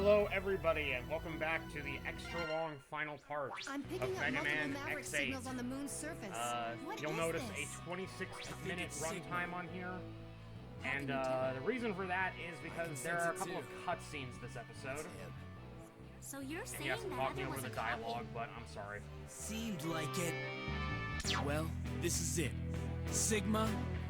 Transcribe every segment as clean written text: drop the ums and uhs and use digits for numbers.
Hello, everybody, and welcome back to the extra-long final part I'm picking of up Mega multiple Man Maverick X8. signals on the moon's surface. You'll notice a 26-minute runtime on here, and the reason for that is because there are a couple of cutscenes this episode. So you're saying And yes, I'm that talking Evan over was the a copy? dialogue, but I'm sorry. Seemed like it. Well, this is it. Sigma,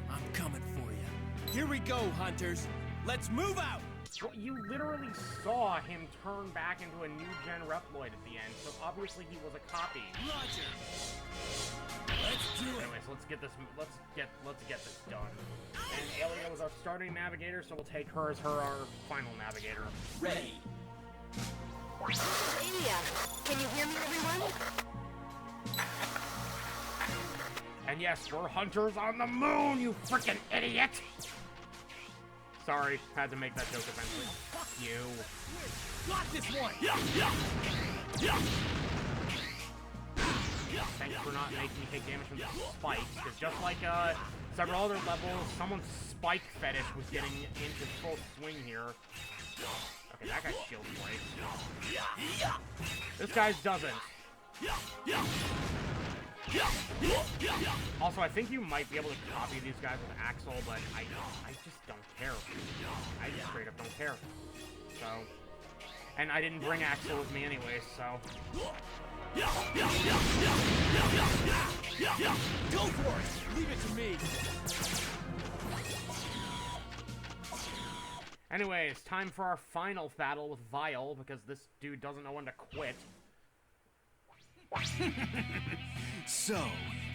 I'm coming for you. Here we go, hunters. Let's move out! Well, you literally saw him turn back into a new-gen Reploid at the end, so obviously he was a copy. Roger. Let's do it. Anyways, let's get this done. And Aelia was our starting navigator, so we'll take her as our final navigator. Ready. Aelia, can you hear me, everyone? And yes, we're hunters on the moon, you freaking idiot! Sorry, had to make that joke eventually. Fuck you. Got this one! Thanks for not making me take damage from the spikes, because just like several other levels, someone's spike fetish was getting into full swing here. Okay, that guy's shield break. This guy's doesn't. Also, I think you might be able to copy these guys with Axel, but I just don't care. I just straight up don't care. So, and I didn't bring Axel with me anyway, so. Go for it! Leave it to me! Anyways, time for our final battle with Vile, because this dude doesn't know when to quit. So,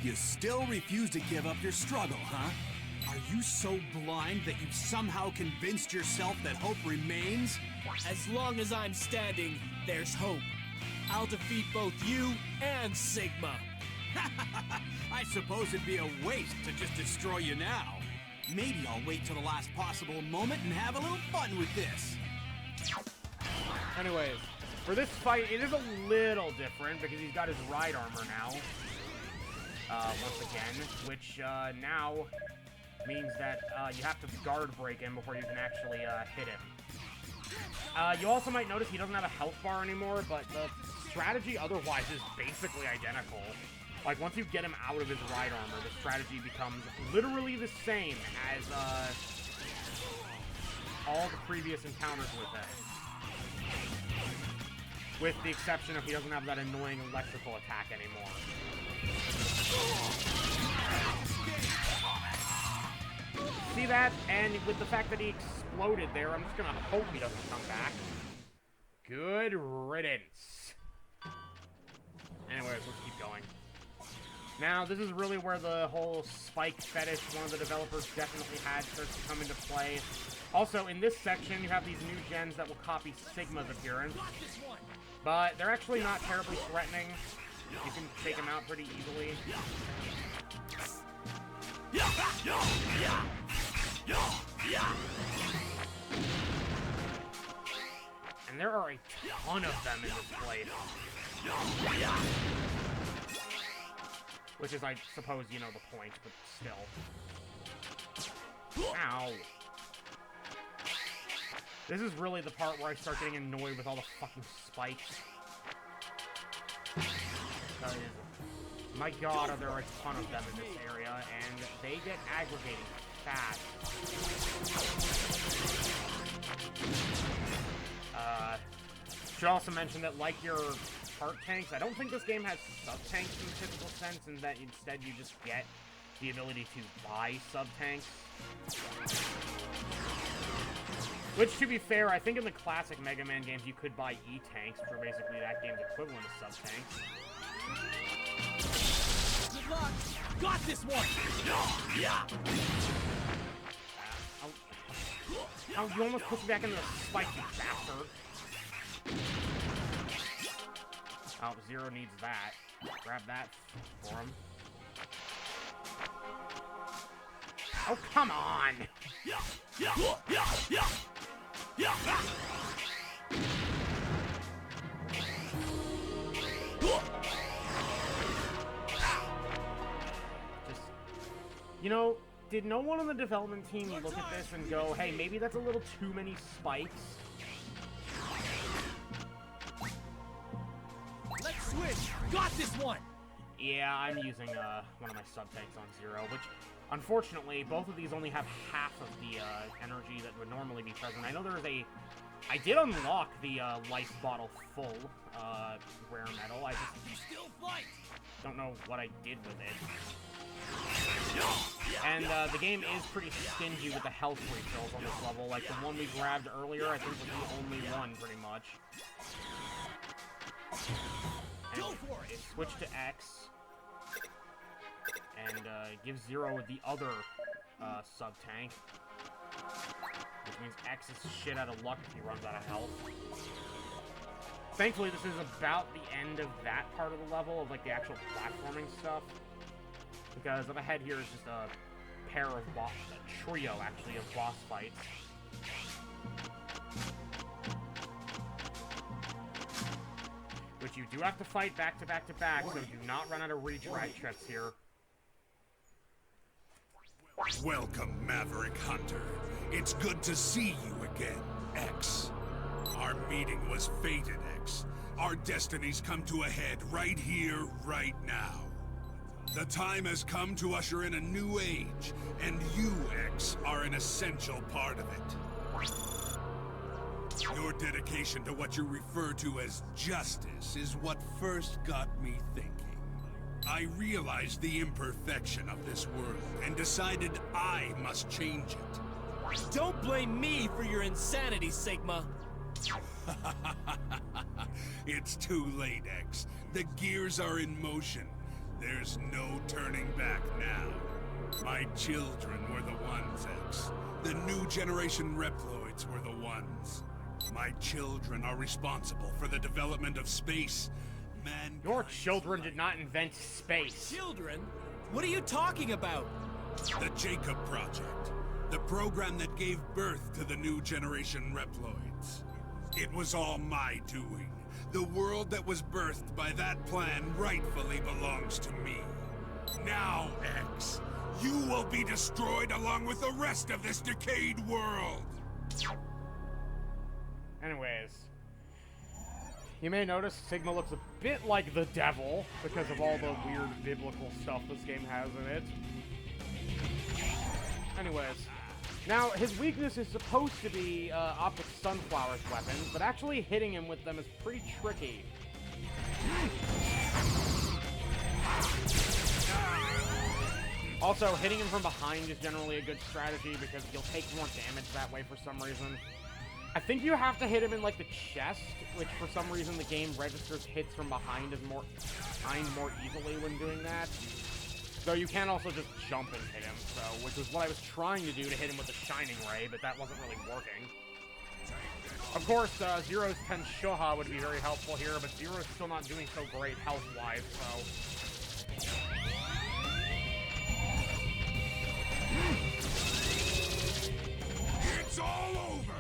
you still refuse to give up your struggle, huh? Are you so blind that you've somehow convinced yourself that hope remains? As long as I'm standing, there's hope. I'll defeat both you and Sigma. I suppose it'd be a waste to just destroy you now. Maybe I'll wait till the last possible moment and have a little fun with this. Anyways, for this fight, it is a little different because he's got his ride armor now. Once again, which now means that you have to guard break him before you can actually hit him. You also might notice he doesn't have a health bar anymore, but the strategy otherwise is basically identical. Like, once you get him out of his ride armor, the strategy becomes literally the same as all the previous encounters with it. With the exception of he doesn't have that annoying electrical attack anymore. See that? And with the fact that he exploded there, I'm just gonna hope he doesn't come back. Good riddance. Anyways, let's keep going. Now, this is really where the whole spike fetish one of the developers definitely had starts to come into play. Also, in this section, you have these new gens that will copy Sigma's appearance. But they're actually not terribly threatening. You can take them out pretty easily. And there are a ton of them in this place. Which is, I suppose, you know, the point, but still. Ow. This is really the part where I start getting annoyed with all the fucking spikes. My god, there are a ton of them in this area, and they get aggravating fast. Should also mention that, like your heart tanks, I don't think this game has sub-tanks in the typical sense, and that instead you just get the ability to buy sub-tanks. Which, to be fair, I think in the classic Mega Man games you could buy E-tanks, which are basically that game's equivalent to sub-tanks. Good luck! Got this one! Oh, you almost put me back into the spike, you bastard. Oh, Zero needs that. Grab that for him. Oh, come on! Just, you know, did no one on the development team look at this and go, hey, maybe that's a little too many spikes? Got this one! Yeah, I'm using one of my sub-tanks on Zero, which, unfortunately, both of these only have half of the energy that would normally be present. I know there is a... I did unlock the life bottle full rare metal. I just don't know what I did with it. And the game is pretty stingy with the health refills on this level. Like, the one we grabbed earlier, I think was the only one, pretty much. And it switched to X. And gives Zero the other sub-tank. Which means X is shit out of luck if he runs out of health. Thankfully, this is about the end of that part of the level, of like the actual platforming stuff. Because up ahead here is just a trio, actually, of boss fights. Which you do have to fight back to back to back, so do not run out of retract trips here. Welcome, Maverick Hunter. It's good to see you again, X. Our meeting was fated, X. Our destinies come to a head right here, right now. The time has come to usher in a new age, and you, X, are an essential part of it. Your dedication to what you refer to as justice is what first got me thinking. I realized the imperfection of this world and decided I must change it. Don't blame me for your insanity, Sigma. It's too late, X. The gears are in motion. There's no turning back now. My children were the ones, X. The new generation Reploids were the ones. My children are responsible for the development of space. Your children did not invent space. Children? What are you talking about? The Jacob Project. The program that gave birth to the new generation Reploids. It was all my doing. The world that was birthed by that plan rightfully belongs to me. Now, X, you will be destroyed along with the rest of this decayed world. Anyways, you may notice Sigma looks a bit like the devil because of all the weird biblical stuff this game has in it. Anyways, now his weakness is supposed to be Optic Sunflower's weapons, but actually hitting him with them is pretty tricky. Also, hitting him from behind is generally a good strategy because you'll take more damage that way for some reason. I think you have to hit him in, like, the chest, which for some reason the game registers hits from behind as more easily when doing that. So you can also just jump and hit him, so, which was what I was trying to do to hit him with the Shining Ray, but that wasn't really working. Of course, Zero's Tenshoha would be very helpful here, but Zero's still not doing so great health-wise, so... It's all over!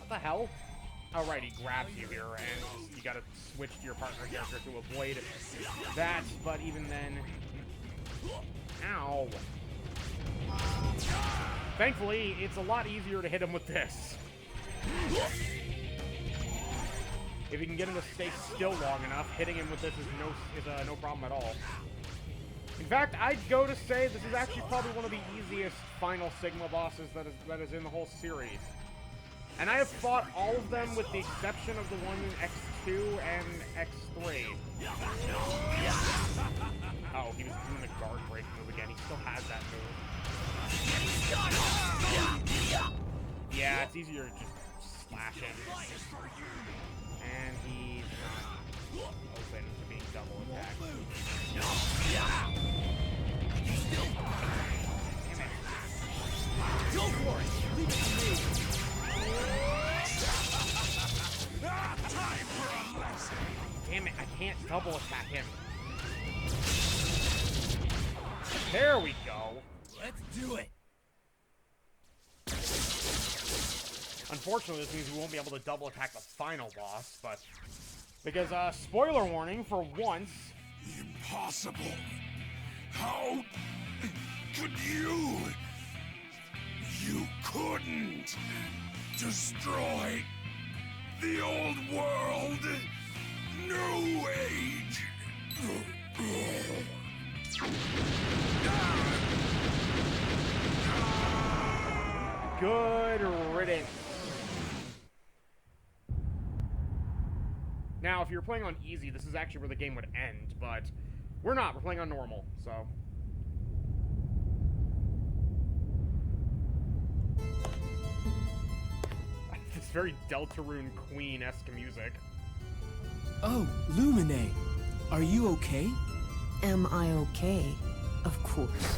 What the hell? Oh, right, he grabs you here, and you gotta switch to your partner character to avoid that, but even then... Ow. Thankfully, it's a lot easier to hit him with this. If you can get him to stay still long enough, hitting him with this is no problem at all. In fact, I'd go to say this is actually probably one of the easiest final Sigma bosses that is in the whole series. And I have fought all of them with the exception of the one in X2 and X3. Oh, he was doing the guard break move again. He still has that move. Yeah, it's easier to just slash him. And he's not open to being double attacked. Damn it. Go for it! Leave it to me! Time for a lesson! Damn it, I can't double attack him. There we go. Let's do it! Unfortunately, this means we won't be able to double attack the final boss, but... Because, spoiler warning, for once... Impossible! How could you? You couldn't destroy the old world! New age Good riddance. Now, if you're playing on easy, this is actually where the game would end, but we're not. We're playing on normal, so... It's very Deltarune Queen-esque music. Oh, Lumine. Are you okay? Am I okay? Of course.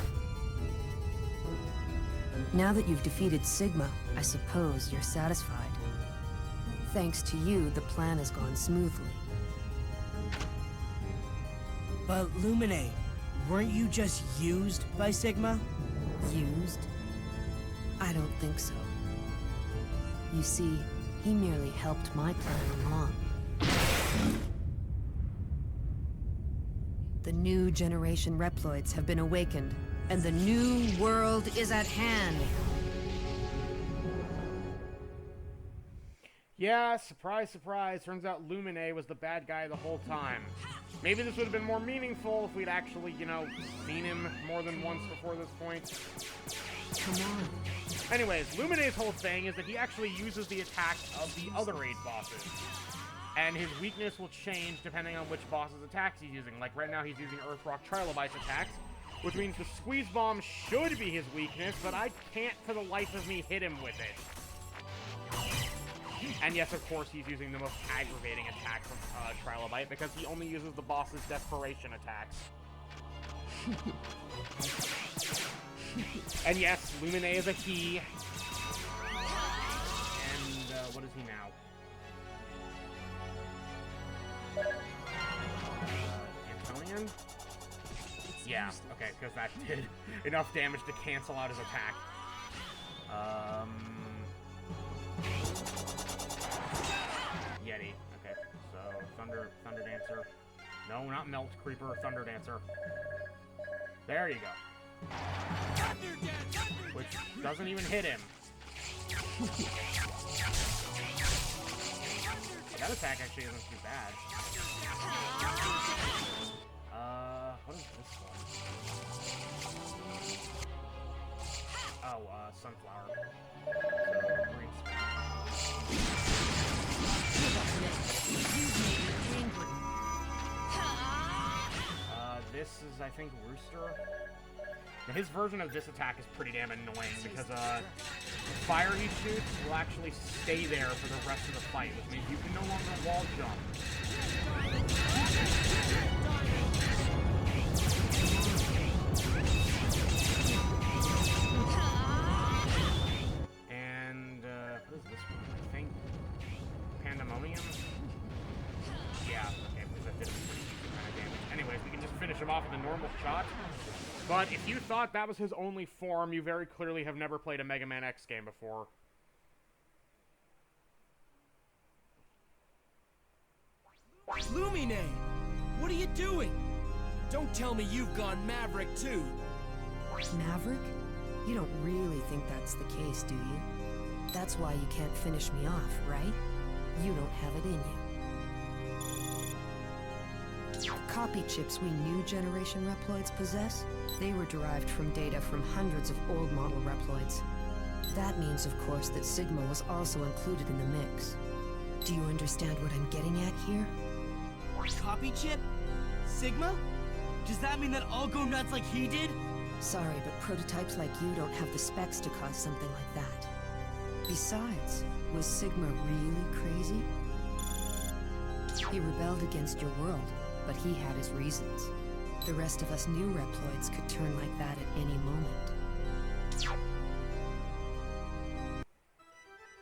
Now that you've defeated Sigma, I suppose you're satisfied. Thanks to you, the plan has gone smoothly. But Lumine, weren't you just used by Sigma? Used? I don't think so. You see, he merely helped my plan along. The new generation Reploids have been awakened, and the new world is at hand! Yeah, surprise, surprise. Turns out Lumine was the bad guy the whole time. Maybe this would have been more meaningful if we'd actually, you know, seen him more than once before this point. Come on. Anyways, Lumine's whole thing is that he actually uses the attacks of the other 8 bosses. And his weakness will change depending on which boss's attacks he's using. Like right now he's using Earthrock Trilobites attacks, which means the Squeeze Bomb should be his weakness, but I can't for the life of me hit him with it. And yes, of course, he's using the most aggravating attack from Trilobite because he only uses the boss's Desperation attacks. And yes, Lumine is a he. And what is he now? Antonian? Yeah, okay, because that did enough damage to cancel out his attack. Yeti. Okay, so Thunder Dancer. No, not Melt Creeper, Thunder Dancer. There you go. Which doesn't even hit him. That attack actually isn't too bad. What is this one? Oh, Sunflower. So, green this is, I think, Rooster. Now, his version of this attack is pretty damn annoying because the fire he shoots will actually stay there for the rest of the fight, which means you can no longer wall jump. And what is this one? I think Pandemonium? Yeah, okay, because that did a pretty decent amount of damage. Anyways, we can just finish him off with a normal shot. But if you thought that was his only form, you very clearly have never played a Mega Man X game before. Lumine! What are you doing? Don't tell me you've gone Maverick too. Maverick? You don't really think that's the case, do you? That's why you can't finish me off, right? You don't have it in you. The copy chips we new generation Reploids possess, they were derived from data from hundreds of old model Reploids. That means, of course, that Sigma was also included in the mix. Do you understand what I'm getting at here? Copy chip? Sigma? Does that mean that I'll go nuts like he did? Sorry, but prototypes like you don't have the specs to cause something like that. Besides, was Sigma really crazy? He rebelled against your world, but he had his reasons. The rest of us new Reploids could turn like that at any moment.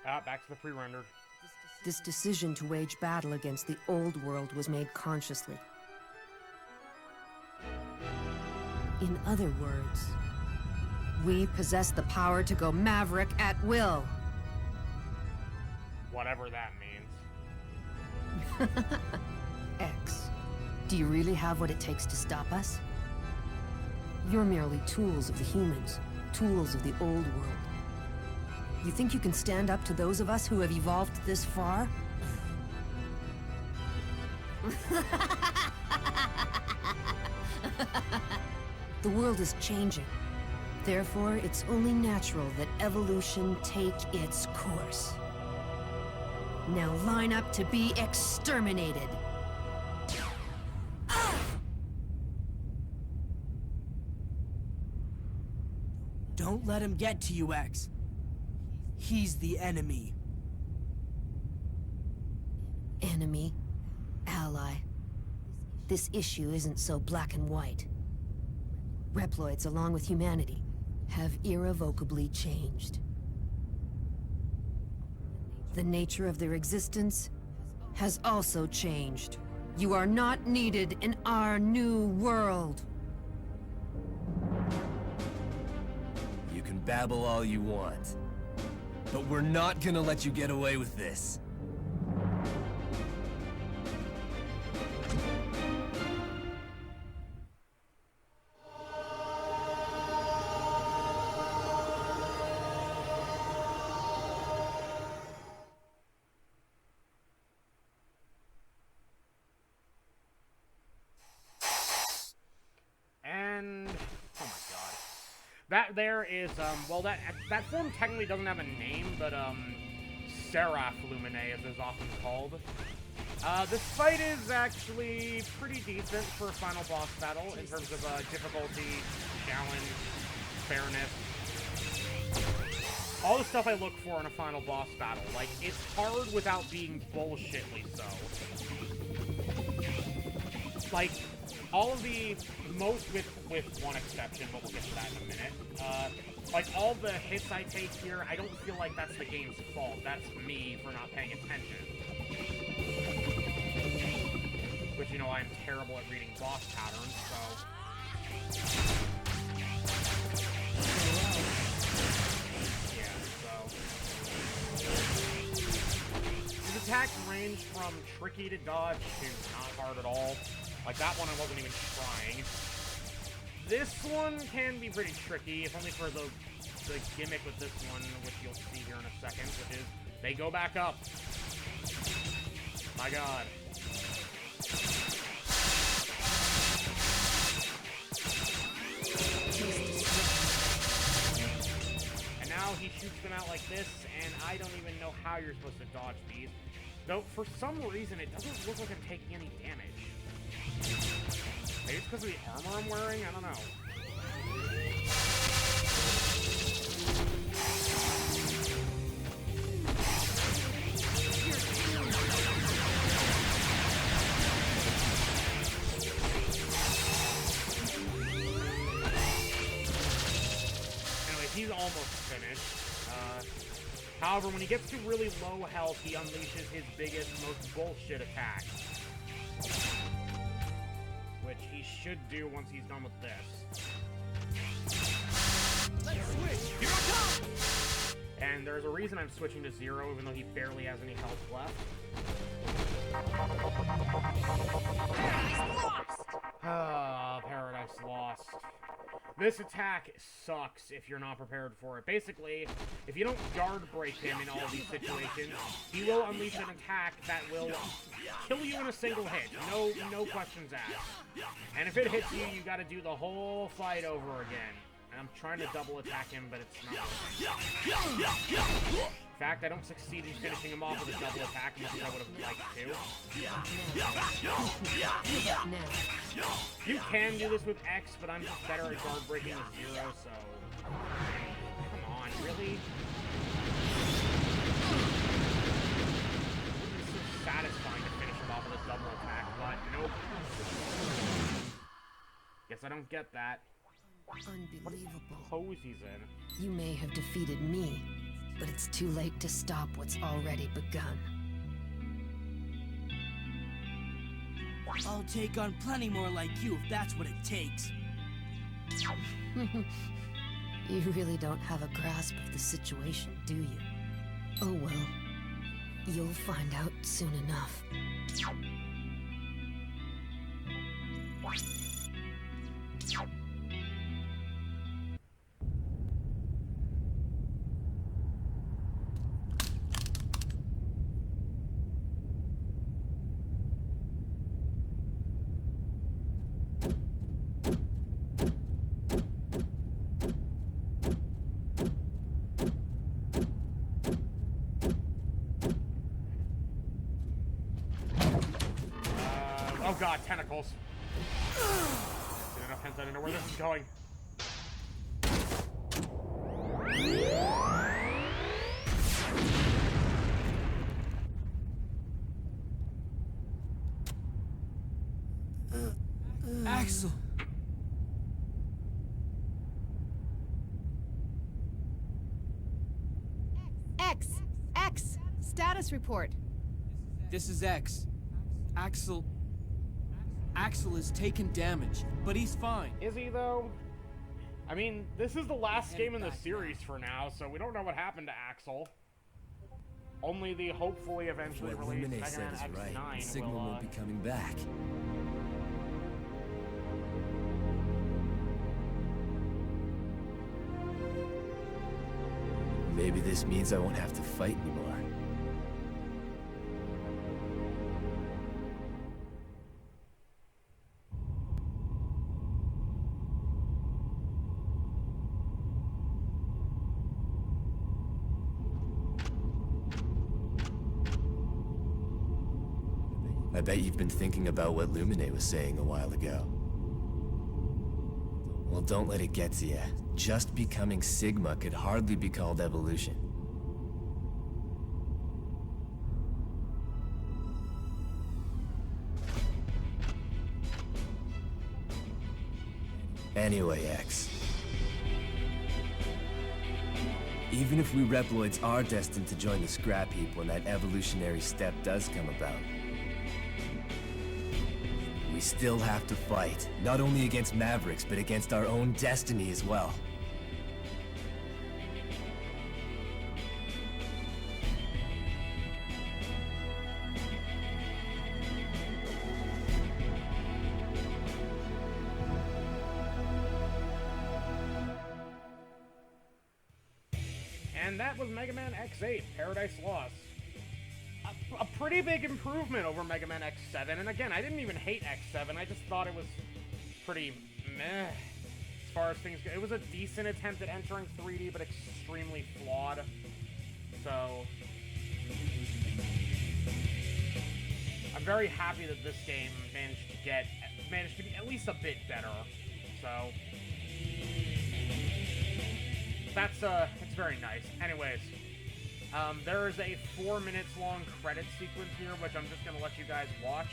Back to the pre-rendered. This decision to wage battle against the old world was made consciously. In other words, we possess the power to go Maverick at will. Whatever that means. X, do you really have what it takes to stop us? You're merely tools of the humans, tools of the old world. You think you can stand up to those of us who have evolved this far? The world is changing. Therefore, it's only natural that evolution take its course. Now line up to be exterminated. Don't let him get to you, X. He's the enemy. Enemy, ally. This issue isn't so black and white. Reploids, along with humanity, have irrevocably changed. The nature of their existence has also changed. You are not needed in our new world. You can babble all you want, but we're not gonna let you get away with this. And oh my god, that there is well that form technically doesn't have a name, but Seraph Lumine as it's often called. This fight is actually pretty decent for a final boss battle in terms of difficulty, challenge, fairness. All the stuff I look for in a final boss battle. Like, it's hard without being bullshitly so. Like, all of the, most with one exception, but we'll get to that in a minute. Like, all the hits I take here, I don't feel like that's the game's fault. That's me for not paying attention. Which, you know, I'm terrible at reading boss patterns, so... Yeah, so... His attacks range from tricky to dodge to not hard at all. Like, that one I wasn't even trying. This one can be pretty tricky, if only for the gimmick with this one, which you'll see here in a second, which is they go back up. My god. And now he shoots them out like this, and I don't even know how you're supposed to dodge these. Though, for some reason, it doesn't look like I'm taking any damage. Maybe it's because of the armor I'm wearing? I don't know. Anyway, he's almost finished. However, when he gets to really low health, he unleashes his biggest, most bullshit attack. Which he should do once he's done with this. Let's switch! Here I come! And there's a reason I'm switching to Zero, even though he barely has any health left. Paradise Lost. This attack sucks if you're not prepared for it. Basically, if you don't guard break him in all of these situations, he will unleash an attack that will kill you in a single hit. No questions asked. And if it hits you, you gotta do the whole fight over again. And I'm trying to double attack him, but it's not working. In fact, I don't succeed in finishing him off with a double attack as much as I would have liked to. You can do this with X, but I'm just better at guard breaking with Zero, so... Come on, really? It's so satisfying to finish him off with a double attack, but nope. Guess I don't get that. Unbelievable. Pose he's in. You may have defeated me, but it's too late to stop what's already begun. I'll take on plenty more like you if that's what it takes. You really don't have a grasp of the situation, do you? Oh well. You'll find out soon enough. Oh god, tentacles. Seen enough hints, I don't know where this is going. Axel! X! Status report. This is X. Axel has taken damage, but he's fine. Is he, though? I mean, this is the last game in the series for now, so we don't know what happened to Axel. Only the hopefully eventually What released Lumine Mega said Man is X9 right. Sigma will, won't be coming back. Maybe this means I won't have to fight anymore. I bet you've been thinking about what Lumine was saying a while ago. Well, don't let it get to you. Just becoming Sigma could hardly be called evolution. Anyway, X. Even if we Reploids are destined to join the scrap heap when that evolutionary step does come about, we still have to fight, not only against Mavericks, but against our own destiny as well. And that was Mega Man X8, Paradise Lost. A pretty big improvement over Mega Man X7, and again, I didn't even hate X7, I just thought it was pretty meh as far as things go. It was a decent attempt at entering 3D, but extremely flawed, so I'm very happy that this game managed to be at least a bit better, so that's it's very nice. Anyways, there is a 4 minutes long credit sequence here, which I'm just gonna let you guys watch.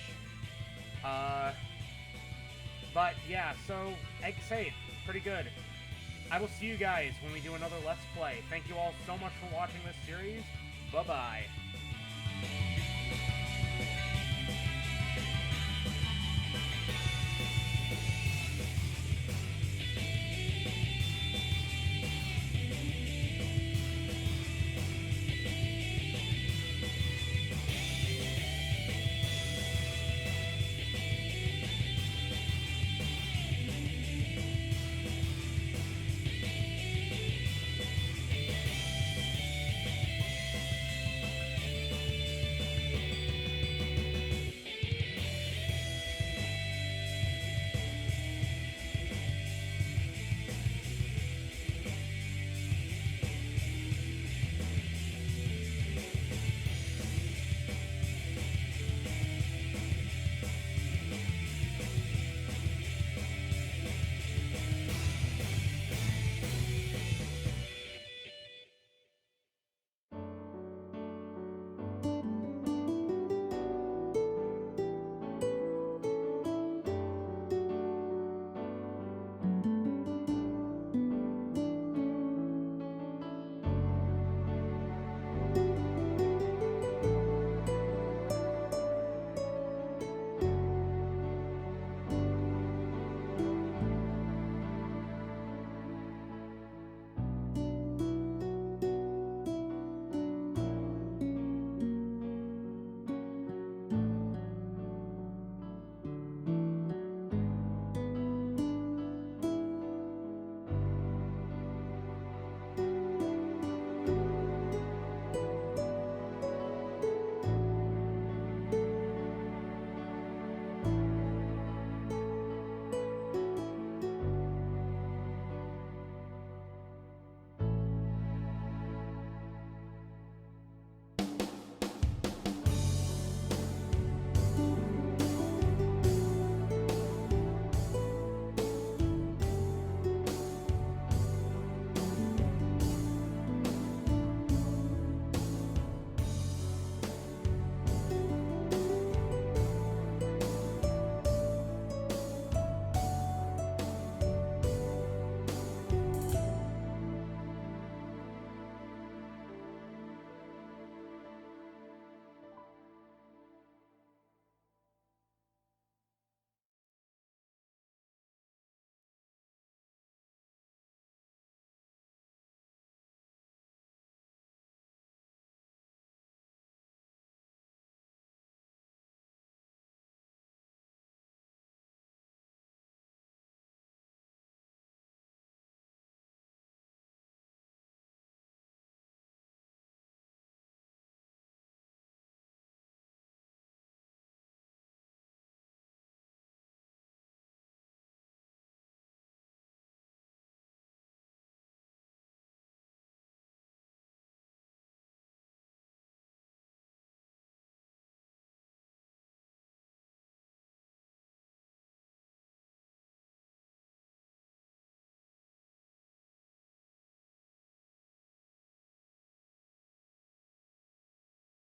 But yeah, so X8, pretty good. I will see you guys when we do another Let's Play. Thank you all so much for watching this series. Bye-bye.